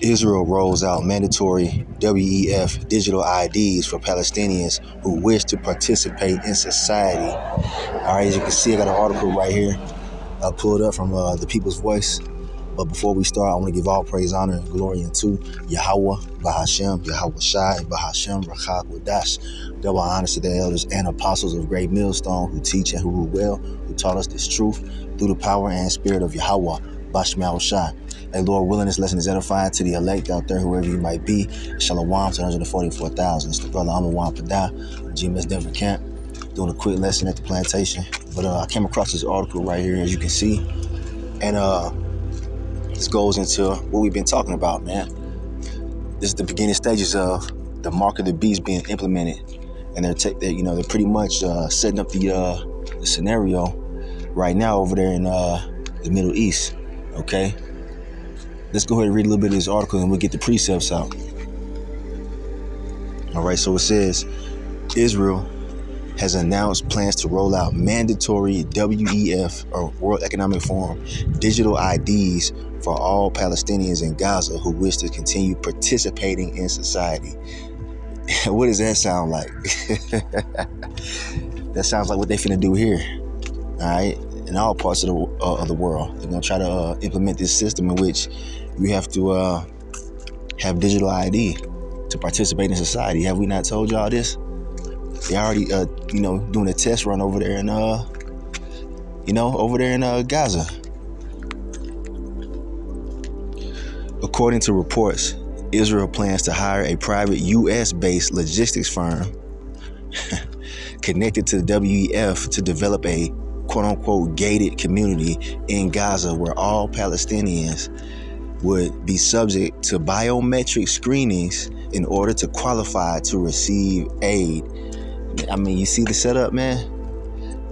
Israel rolls out mandatory WEF digital IDs for Palestinians who wish to participate in society. All right, as you can see, I got an article right here. I pulled up from the People's Voice. But before we start, I want to give all praise, honor, and glory unto Yahweh, Bahashem, Yahweh Shai, Bahashem, Rachak, Wadash. Double honors to the elders and apostles of Great Millstone who teach and who rule well, who taught us this truth through the power and spirit of Yahweh, Bashmal Shai. Hey, Lord, willing this lesson is edifying to the elect out there, whoever you might be. Shalom to 144,000. It's the brother Amawan Padah, GMS Denver Camp, doing a quick lesson at the plantation. But I came across this article right here, as you can see. And this goes into what we've been talking about, man. This is the beginning stages of the mark of the beast being implemented, and they're pretty much setting up the scenario right now over there in the Middle East. Okay, let's go ahead and read a little bit of this article, and we'll get the precepts out. All right, so it says Israel has announced plans to roll out mandatory WEF, or World Economic Forum, digital IDs for all Palestinians in Gaza who wish to continue participating in society. What does that sound like? That sounds like what they finna do here. All right, in all parts of the world, they're gonna try to implement this system in which you have to have digital ID to participate in society. Have we not told y'all this? They already, doing a test run over there in, Gaza. According to reports, Israel plans to hire a private U.S.-based logistics firm connected to the WEF to develop a quote-unquote gated community in Gaza where all Palestinians would be subject to biometric screenings in order to qualify to receive aid. I mean, you see the setup, man?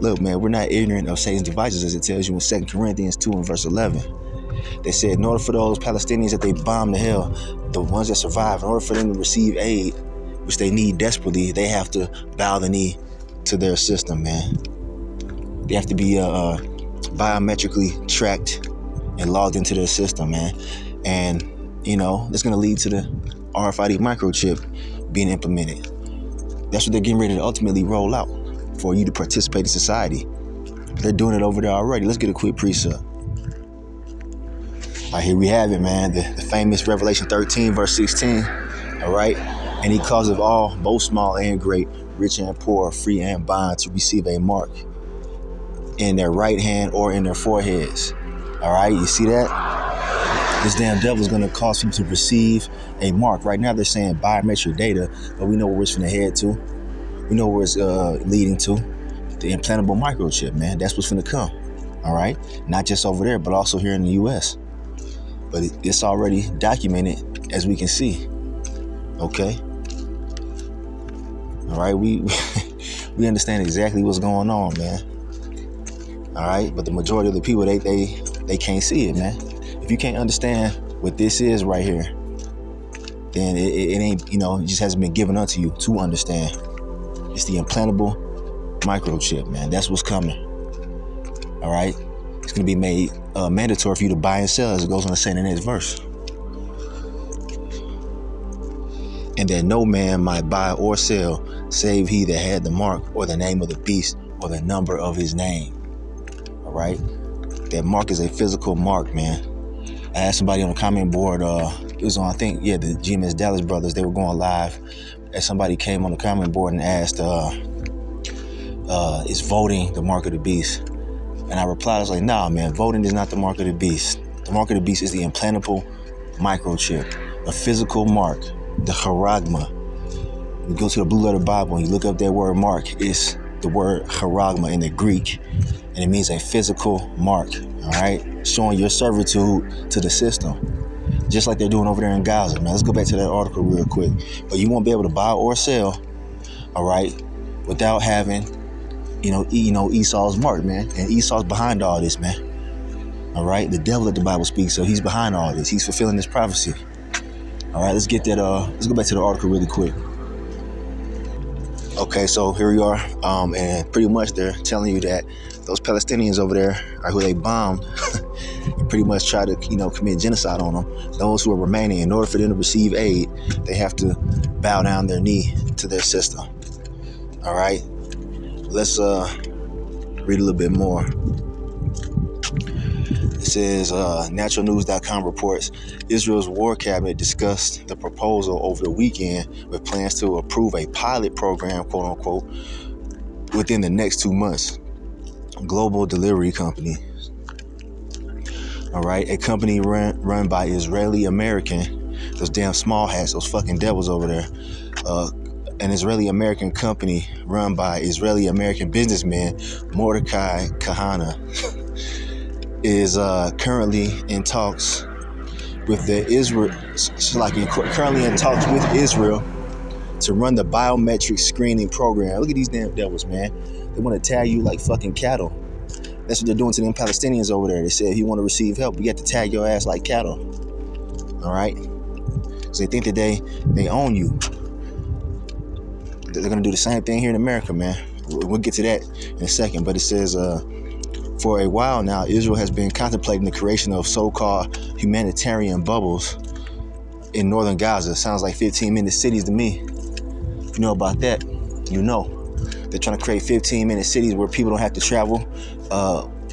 Look, man, we're not ignorant of Satan's devices, as it tells you in 2 Corinthians 2 and verse 11. They said in order for those Palestinians that they bombed to hell, the ones that survive, in order for them to receive aid, which they need desperately, they have to bow the knee to their system, man. They have to be biometrically tracked and logged into their system, man. And, it's going to lead to the RFID microchip being implemented. That's what they're getting ready to ultimately roll out for you to participate in society. They're doing it over there already. Let's get a quick precept. All right, here we have it, man. The famous Revelation 13, verse 16. All right. And he causeth all, both small and great, rich and poor, free and bond, to receive a mark in their right hand or in their foreheads. All right. You see that? This damn devil is going to cause people to receive a mark. Right now they're saying biometric data, but we know where it's going to head to. We know where it's leading to. The implantable microchip, man. That's what's going to come. All right. Not just over there, but also here in the U.S. But it's already documented, as we can see. Okay. All right. We understand exactly what's going on, man. All right. But the majority of the people, they can't see it, man. If you can't understand what this is right here, then it ain't, it just hasn't been given unto you to understand. It's the implantable microchip, man. That's what's coming. All right. It's going to be made mandatory for you to buy and sell, as it goes on to say in the next verse. And that no man might buy or sell, save he that had the mark or the name of the beast or the number of his name. All right. That mark is a physical mark, man. I asked somebody on the comment board, it was on, I think, the GMS Dallas brothers, they were going live, and somebody came on the comment board and asked, is voting the mark of the beast? And I replied, I was like, nah, man, voting is not the mark of the beast. The mark of the beast is the implantable microchip, a physical mark, the charagma. You go to the Blue Letter Bible and you look up that word mark, it's the word charagma in the Greek, and it means a physical mark, all right? Showing your servitude to the system, just like they're doing over there in Gaza, man. Let's go back to that article real quick. But you won't be able to buy or sell, all right, without having, Esau's mark, man. And Esau's behind all this, man. All right, the devil that the Bible speaks of, he's behind all this. He's fulfilling this prophecy. All right, let's get that. Let's go back to the article really quick. Okay, so here we are, and pretty much they're telling you that those Palestinians over there, who they bombed, and pretty much try to, commit genocide on them. Those who are remaining, in order for them to receive aid, they have to bow down their knee to their system. All right, let's read a little bit more. It says, naturalnews.com reports Israel's war cabinet discussed the proposal over the weekend with plans to approve a pilot program, quote unquote, within the next 2 months. Global delivery company. All right, a company run by Israeli American, those damn small hats, those fucking devils over there. An Israeli American company run by Israeli American businessman Mordecai Kahana is currently in talks with Israel to run the biometric screening program. Look at these damn devils, man. They want to tag you like fucking cattle. That's what they're doing to them Palestinians over there. They said if you want to receive help, you have to tag your ass like cattle. All right? So they think that they own you. They're going to do the same thing here in America, man. We'll get to that in a second. But it says, for a while now, Israel has been contemplating the creation of so-called humanitarian bubbles in northern Gaza. Sounds like 15-minute cities to me. If you know about that, you know. They're trying to create 15-minute cities where people don't have to travel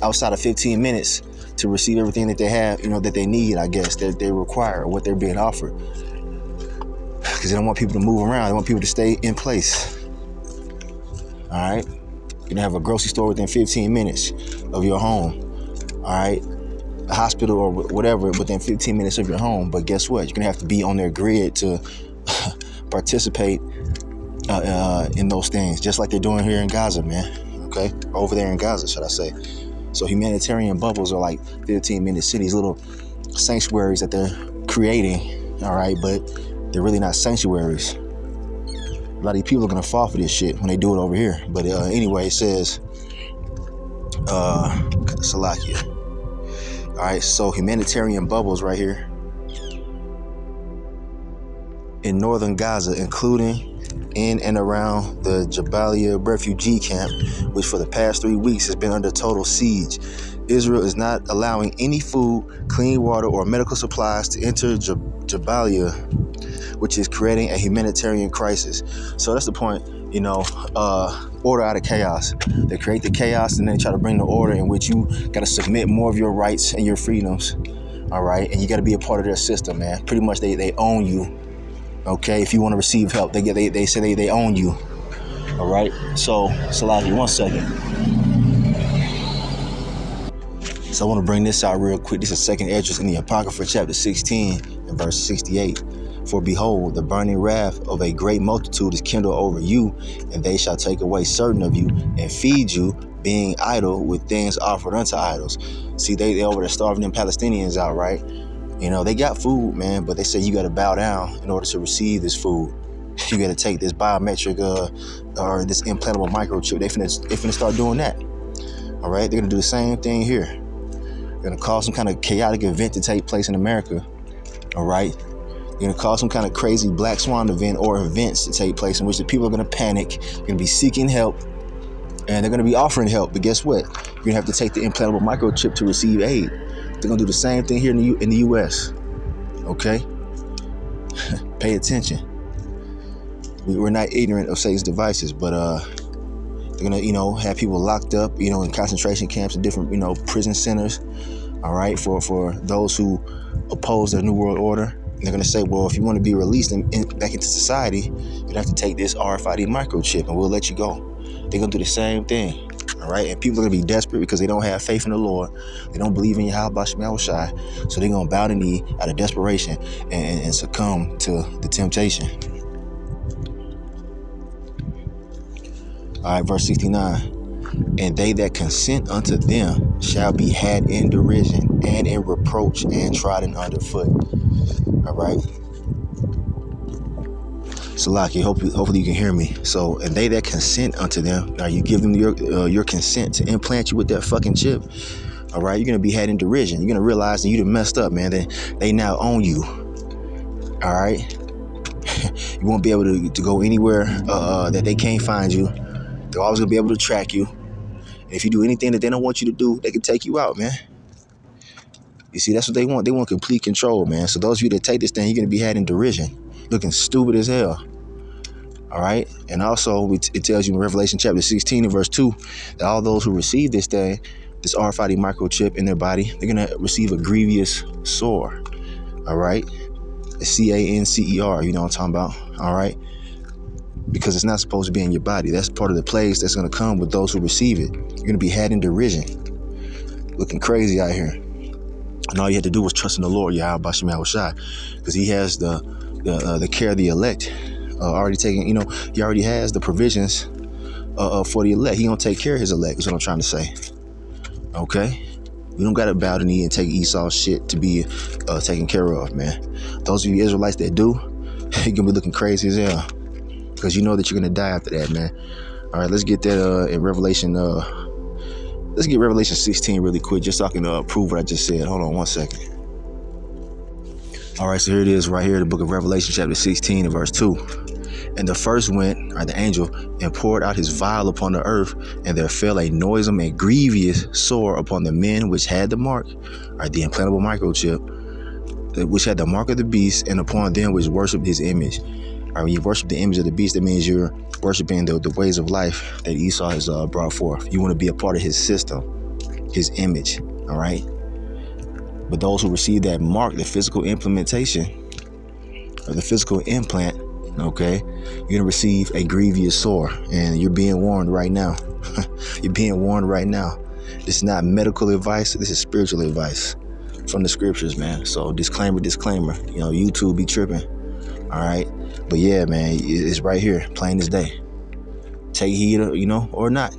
outside of 15 minutes to receive everything that they have, that they need, I guess, that they require, what they're being offered. Because they don't want people to move around. They want people to stay in place. All right? You're going to have a grocery store within 15 minutes of your home. All right? A hospital or whatever within 15 minutes of your home. But guess what? You're going to have to be on their grid to participate in those things, just like they're doing here in Gaza, man. Okay? Over there in Gaza, should I say. So humanitarian bubbles are like 15-minute cities, little sanctuaries that they're creating, all right? But they're really not sanctuaries. A lot of these people are going to fall for this shit when they do it over here. But anyway, it says, Salakia. All right, so humanitarian bubbles right here in northern Gaza, including in and around the Jabalia refugee camp, which for the past 3 weeks has been under total siege. Israel is not allowing any food, clean water, or medical supplies to enter Jabalia, which is creating a humanitarian crisis. So that's the point, order out of chaos. They create the chaos and then they try to bring the order in which you got to submit more of your rights and your freedoms, all right? And you got to be a part of their system, man. Pretty much they own you. Okay, if you want to receive help, they say they own you. All right. So, Salahi, 1 second. So I want to bring this out real quick. This is 2nd Esdras in the Apocrypha, chapter 16 and verse 68. For behold, the burning wrath of a great multitude is kindled over you, and they shall take away certain of you and feed you, being idle with things offered unto idols. See, they over there starving them Palestinians out, right? They got food, man, but they say you got to bow down in order to receive this food. You got to take this biometric or this implantable microchip. They finna start doing that. All right, they're gonna do the same thing here. They're gonna cause some kind of chaotic event to take place in America. All right, they're gonna cause some kind of crazy black swan event or events to take place in which the people are gonna panic. They're gonna be seeking help, and they're gonna be offering help. But guess what? You're gonna have to take the implantable microchip to receive aid. They're going to do the same thing here in the U.S. Okay? Pay attention. We're not ignorant of Satan's devices, but they're going to, have people locked up, in concentration camps and different, prison centers, all right, for those who oppose their New World Order. And they're going to say, well, if you want to be released back into society, you'd have to take this RFID microchip and we'll let you go. They're going to do the same thing. All right, and people are gonna be desperate because they don't have faith in the Lord. They don't believe in Yahweh Shem Yahushai, so they're gonna bow the knee out of desperation and succumb to the temptation. All right, verse 69. And they that consent unto them shall be had in derision and in reproach and trodden underfoot. All right. Salaki, hopefully you can hear me. So, and they that consent unto them, now you give them your consent to implant you with that fucking chip. All right, you're gonna be had in derision. You're gonna realize that you done messed up, man. They now own you. All right, you won't be able to go anywhere that they can't find you. They're always gonna be able to track you. And if you do anything that they don't want you to do, they can take you out, man. You see, that's what they want. They want complete control, man. So those of you that take this thing, you're going to be had in derision, looking stupid as hell. All right. And also it tells you in Revelation chapter 16 and verse 2 that all those who receive this thing, this RFID microchip in their body, they're going to receive a grievous sore. All right. A CANCER, you know what I'm talking about. All right. Because it's not supposed to be in your body. That's part of the plagues that's going to come with those who receive it. You're going to be had in derision, looking crazy out here. And all you had to do was trust in the Lord, Yahweh Bashim Yahushai, because he has the care of the elect already taken. You know, he already has the provisions for the elect. He gonna take care of his elect, is what I'm trying to say. Okay? We don't got to bow the knee and take Esau's shit to be taken care of, man. Those of you Israelites that do, you're gonna be looking crazy as hell, because you know that you're gonna die after that, man. All right, let's get that in Revelation. Let's get Revelation 16 really quick, just so I can prove what I just said. Hold on one second. All right, so here it is right here, the book of Revelation chapter 16 and verse 2. And the first went, or the angel, and poured out his vial upon the earth, and there fell a noisome and grievous sore upon the men which had the mark, or the implantable microchip, which had the mark of the beast, and upon them which worshipped his image. All right, when you worship the image of the beast, that means you're worshiping the ways of life that Esau has brought forth. You want to be a part of his system, his image. All right. But those who receive that mark, the physical implementation, or the physical implant, okay, you're going to receive a grievous sore. And you're being warned right now. You're being warned right now. This is not medical advice. This is spiritual advice from the scriptures, man. So disclaimer. You know, YouTube be tripping. All right. But yeah, man, it's right here, plain as day. Take heed, you know, or not.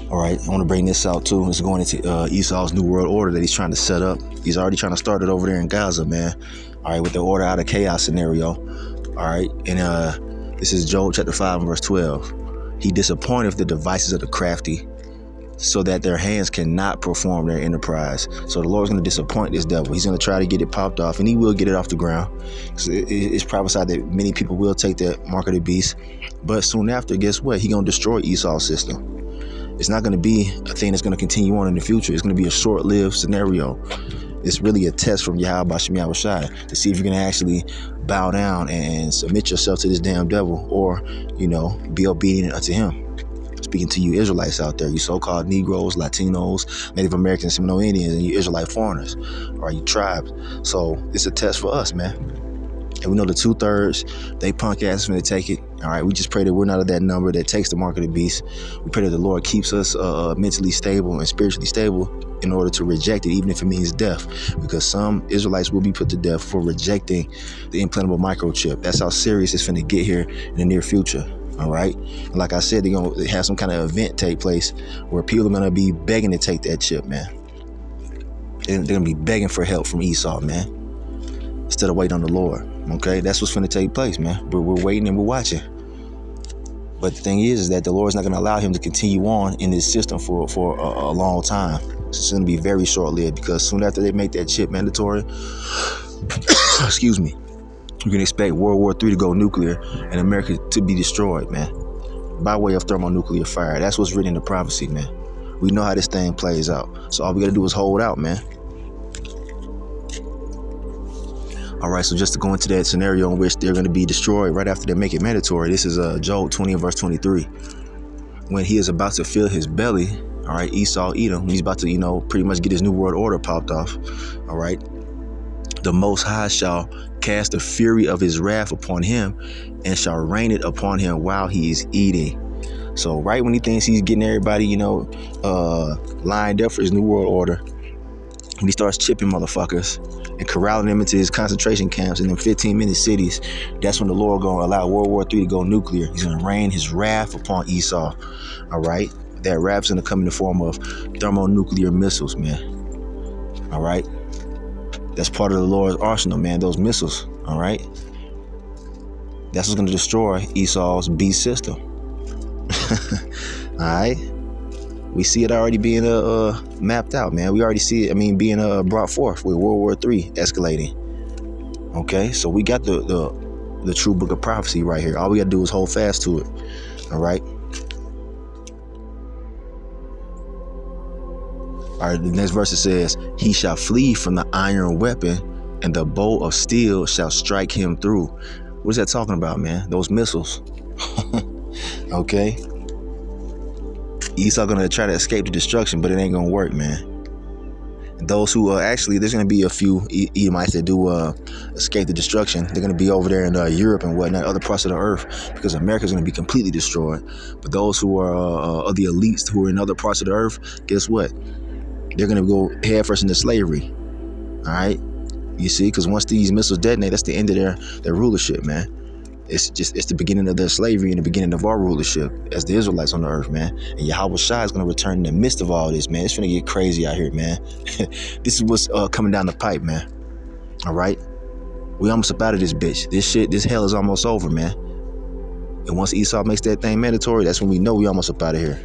All right, I want to bring this out too. It's going into Esau's new world order that he's trying to set up. He's already trying to start it over there in Gaza, man. All right, with the order out of chaos scenario. All right, and this is Job chapter 5 and verse 12. He disappointeth the devices of the crafty, so that their hands cannot perform their enterprise. So the Lord's going to disappoint this devil. He's going to try to get it popped off, and he will get it off the ground. It's prophesied that many people will take the mark of the beast, but soon after, guess what? He's going to destroy Esau's system. It's not going to be a thing that's going to continue on in the future. It's going to be a short-lived scenario. It's really a test from Yahweh Bashim Yahushai to see if you're going to actually bow down and submit yourself to this damn devil, or, you know, be obedient unto him. Speaking to you Israelites out there, you so-called Negroes, Latinos, Native Americans, Seminole Indians, and you Israelite foreigners, or you tribes. So it's a test for us, man. And we know the 2/3, they punk asses when they take it. All right, we just pray that we're not of that number that takes the mark of the beast. We pray that the Lord keeps us mentally stable and spiritually stable in order to reject it, even if it means death. Because some Israelites will be put to death for rejecting the implantable microchip. That's how serious it's finna get here in the near future. All right. And like I said, they're going to have some kind of event take place where people are going to be begging to take that chip, man. They're going to be begging for help from Esau, man, instead of waiting on the Lord. Okay. That's what's going to take place, man. But we're waiting and we're watching. But the thing is that the Lord's not going to allow him to continue on in this system for a long time. It's going to be very short lived, because soon after they make that chip mandatory, excuse me, you can expect World War III to go nuclear and America to be destroyed, man, by way of thermonuclear fire. That's what's written in the prophecy, man. We know how this thing plays out. So all we got to do is hold out, man. All right, so just to go into that scenario in which they're going to be destroyed right after they make it mandatory, this is Job 20 and verse 23. When he is about to fill his belly, all right, Esau, Edom, when he's about to, you know, pretty much get his new world order popped off, all right, the Most High shall cast the fury of his wrath upon him and shall rain it upon him while he is eating. So right when he thinks he's getting everybody, you know, lined up for his new world order, when he starts chipping motherfuckers and corralling them into his concentration camps in them 15-minute cities, that's when the Lord going to allow World War III to go nuclear. He's going to rain his wrath upon Esau. All right. That wrath's going to come in the form of thermonuclear missiles, man. All right. That's part of the Lord's arsenal, man, those missiles, all right? That's what's going to destroy Esau's beast system. All right? We see it already being mapped out, man. We already see it, being brought forth with World War III escalating. Okay? So we got the true book of prophecy right here. All we got to do is hold fast to it, all right? All right, the next verse it says, he shall flee from the iron weapon, and the bow of steel shall strike him through. What is that talking about, man? Those missiles. Okay. Esau gonna try to escape the destruction, but it ain't gonna work, man. And those who actually, there's gonna be a few Edomites that do escape the destruction. They're gonna be over there in Europe and whatnot, other parts of the earth, because America's gonna be completely destroyed. But those who are of the elites who are in other parts of the earth, guess what? They're gonna go headfirst into slavery. All right, you see, because once these missiles detonate, that's the end of their rulership, man. It's the beginning of their slavery and the beginning of our rulership as the Israelites on the earth, man. And Yahweh Shai is going to return in the midst of all this, man. It's going to get crazy out here, man. This is what's coming down the pipe, man. All right. We almost up out of this bitch. This hell is almost over, man. And once Esau makes that thing mandatory, that's when we know we almost up out of here.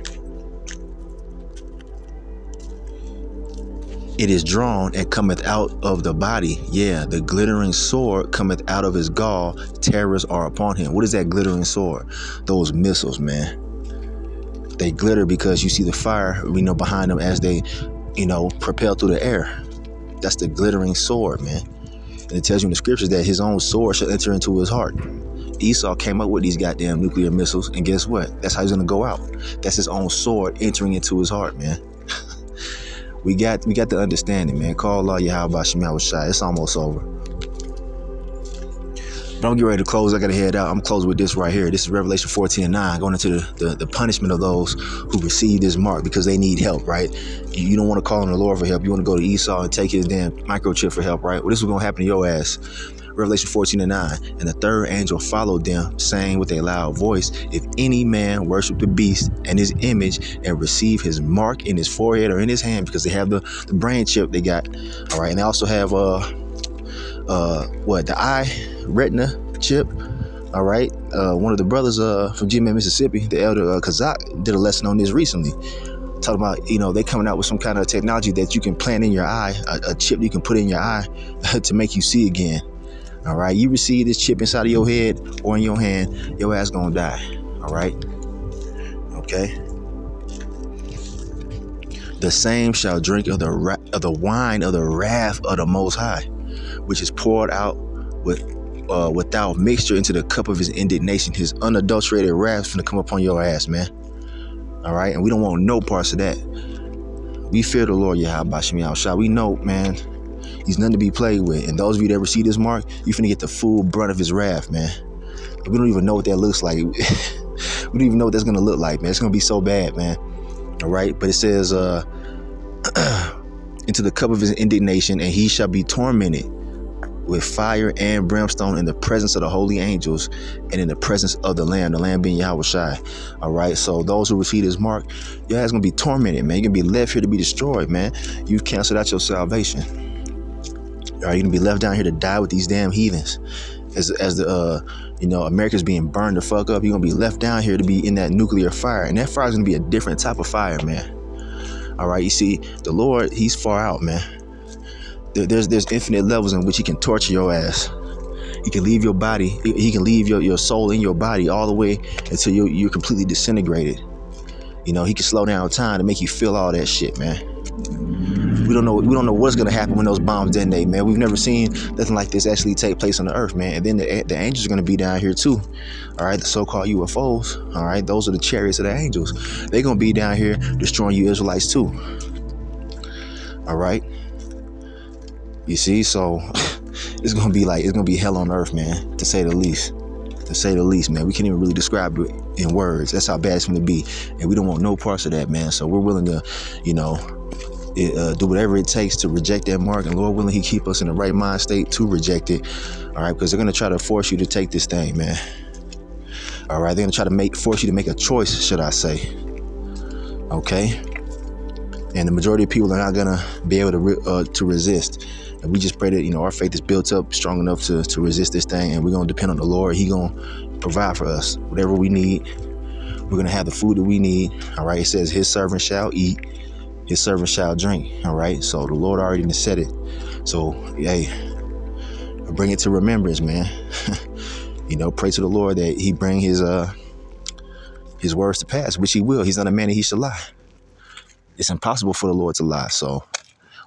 It is drawn and cometh out of the body. Yeah, the glittering sword cometh out of his gall. Terrors are upon him. What is that glittering sword? Those missiles, man. They glitter because you see the fire, behind them as they, propel through the air. That's the glittering sword, man. And it tells you in the scriptures that his own sword shall enter into his heart. Esau came up with these goddamn nuclear missiles, and guess what? That's how he's gonna go out. That's his own sword entering into his heart, man. We got the understanding, man. Call Allah Yahweh Shai. It's almost over. But I'm getting ready to close. I gotta head out. I'm closing with this right here. This is Revelation 14:9, going into the punishment of those who receive this mark because they need help, right? You don't want to call on the Lord for help. You want to go to Esau and take his damn microchip for help, right? Well, this is gonna happen to your ass. Revelation 14:9, and the third angel followed them, saying with a loud voice, if any man worship the beast and his image and receive his mark in his forehead or in his hand, because they have the brain chip they got, all right, and they also have the eye retina chip, all right. One of the brothers from GMA, Mississippi, the elder Kazak, did a lesson on this recently. Talking about, they coming out with some kind of technology that you can plant in your eye, a chip you can put in your eye to make you see again. All right, you receive this chip inside of your head or in your hand, your ass gonna die. All right. Okay. The same shall drink of the wine of the wrath of the Most High, which is poured out without mixture into the cup of his indignation. His unadulterated wrath is gonna come upon your ass, man. All right, and we don't want no parts of that. We fear the Lord Yahweh Shai. We know, man, he's nothing to be played with. And those of you that ever see this mark, you finna get the full brunt of his wrath, man. We don't even know what that looks like. We don't even know what that's gonna look like, man. It's gonna be so bad, man. All right, but it says, into the cup of his indignation, and he shall be tormented with fire and brimstone in the presence of the holy angels and in the presence of the Lamb being Yahweh Shai. All right, so those who receive this mark, your ass gonna be tormented, man. You're gonna be left here to be destroyed, man. You've canceled out your salvation. All right, you're gonna be left down here to die with these damn heathens. As the America's being burned the fuck up, you're gonna be left down here to be in that nuclear fire, and that fire is gonna be a different type of fire, man. All right, you see, the Lord, he's far out, man. There's infinite levels in which he can torture your ass. He can leave your body, he can leave your soul in your body all the way until you're completely disintegrated. He can slow down time to make you feel all that shit, man. We don't know what's gonna happen when those bombs detonate, man. We've never seen nothing like this actually take place on the earth, man. And then the angels are gonna be down here too. All right, the so-called UFOs. All right, those are the chariots of the angels. They're gonna be down here destroying you Israelites too. All right. You see, so it's gonna be hell on earth, man, to say the least. To say the least, man. We can't even really describe it in words. That's how bad it's gonna be. And we don't want no parts of that, man. So we're willing to, do whatever it takes to reject that mark, and Lord willing, he keep us in the right mind state to reject it. All right, because they're gonna try to force you to take this thing, man. All right, they're gonna try to force you to make a choice, should I say? Okay, and the majority of people are not gonna be able to resist. And we just pray that our faith is built up strong enough to resist this thing, and we're gonna depend on the Lord. He gonna provide for us whatever we need. We're gonna have the food that we need. All right, it says his servant shall eat, his servant shall drink. All right, so the Lord already said it. So hey, bring it to remembrance, man. Pray to the Lord that he bring his words to pass, which he will. He's not a man that he should lie. It's impossible for the Lord to lie. So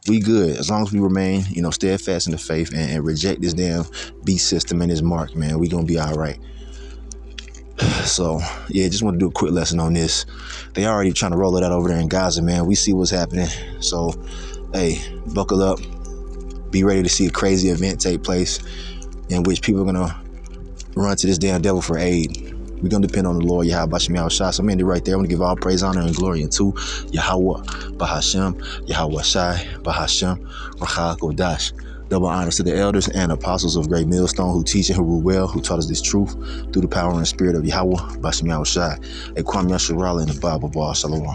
we good as long as we remain, steadfast in the faith and reject this damn beast system and his mark, man. We gonna be all right. So yeah, just want to do a quick lesson on this. They already trying to roll it out over there in Gaza, man. We see what's happening. So hey, buckle up. Be ready to see a crazy event take place in which people are gonna run to this damn devil for aid. We're going to depend on the Lord, Yahweh Bashim Yahushua. So I'm ending right there. I want to give all praise, honor, and glory unto Yahweh Bahashem, Yahweh Shai, Bahashem, Rachal Kodash. Double honors to the elders and apostles of Great Millstone who teach and who rule well, who taught us this truth through the power and spirit of Yahweh Bashim Yahushua. A Kwam Yasharala in the Bible Bar. Shalom.